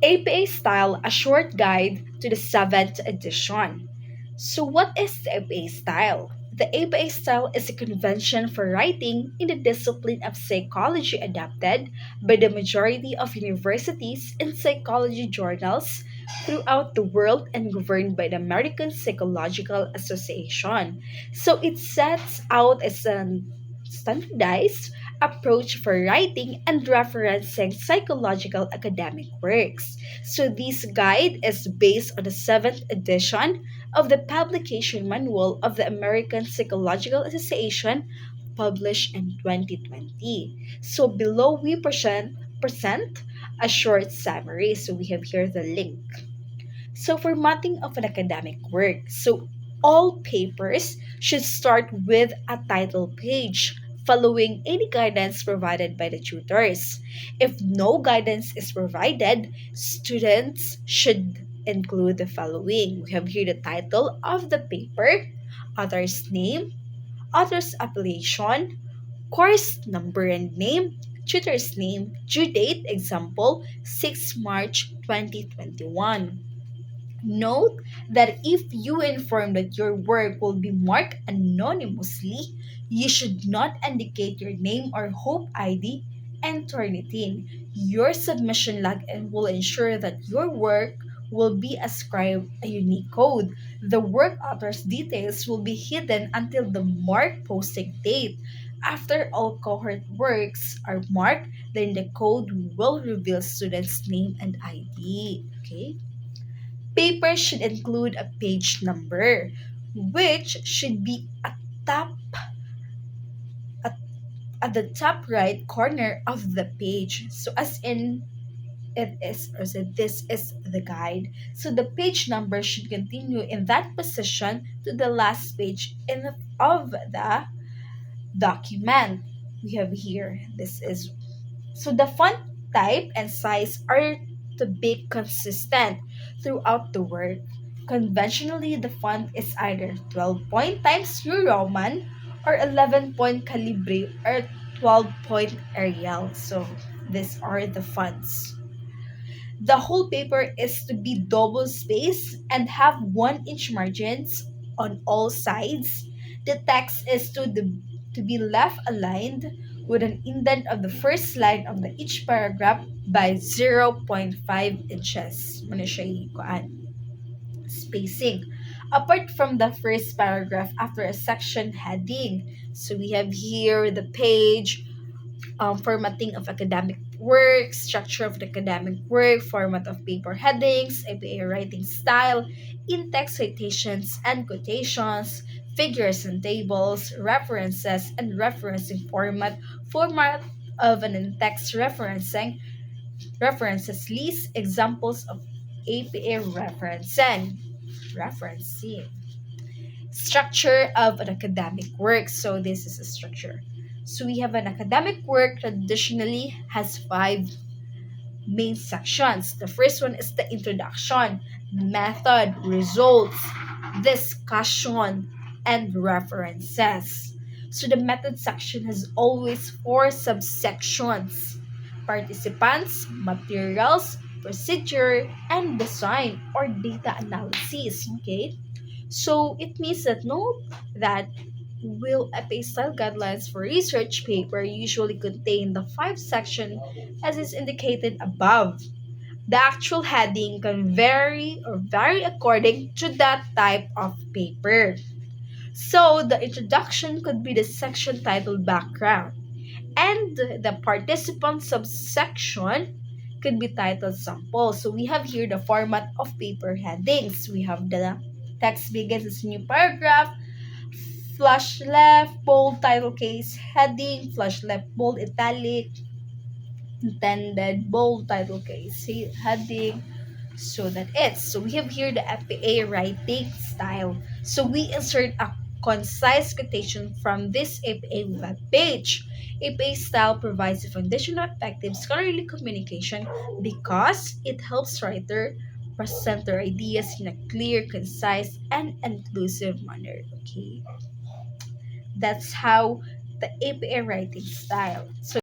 APA Style, a short guide to the 7th edition. So, what is the APA Style? The APA Style is a convention for writing in the discipline of psychology adopted by the majority of universities and psychology journals throughout the world and governed by the American Psychological Association. So, it sets out as a standardized approach for writing and referencing psychological academic works. So this guide is based on the 7th edition of the Publication Manual of the American Psychological Association published in 2020. So below we present a short summary. So we have here the link. So formatting of an academic work. So all papers should start with a title page following any guidance provided by the tutors. If no guidance is provided, students should include the following. We have here the title of the paper, author's name, author's appellation, course number and name, tutor's name, due date, example, 6 March 2021. Note that if you inform that your work will be marked anonymously, you should not indicate your name or Hope ID and Turnitin. Your submission login will ensure that your work will be ascribed a unique code. The work author's details will be hidden until the marked posting date. After all cohort works are marked, then the code will reveal student's name and ID. Okay? Paper should include a page number, which should be top at, at the top right corner of the page. So as in it is or so this is the guide. So the page number should continue in that position to the last page of the document. We have here this is so the font type and size are to be consistent throughout the work. Conventionally, the font is either 12 point Times New Roman or 11 point Calibri or 12 point Arial. So these are the fonts. The whole paper is to be double spaced and have 1 inch margins on all sides. The text is to be left aligned with an indent of the first line of each paragraph by 0.5 inches. Muna siya spacing. Apart from the first paragraph after a section heading. So we have here the page, formatting of academic work, structure of the academic work, format of paper headings, APA writing style, in-text citations and quotations, figures and tables, references and referencing format of an in-text references list, examples of APA referencing. Structure of an academic work. So this is a structure. So we have an academic work traditionally has 5 main sections. The first one is the introduction, method, results, discussion, and references. So the method section has always 4 subsections: participants, materials, procedure, and design or data analysis. Okay? So it means that note that will APA style guidelines for research paper usually contain the 5 section as is indicated above. The actual heading can vary according to that type of paper. So the introduction could be the section titled background, and the participant subsection could be titled sample. So we have here the format of paper headings. We have the text begins as new paragraph, flush left, bold, title case, heading, flush left, bold, italic, intended, bold, title case, heading. So that is. So we have here the APA writing style. So we insert a concise quotation from this APA web page. APA style provides a foundation of effective scholarly communication because it helps writer present their ideas in a clear, concise, and inclusive manner. Okay, that's how the APA writing style. So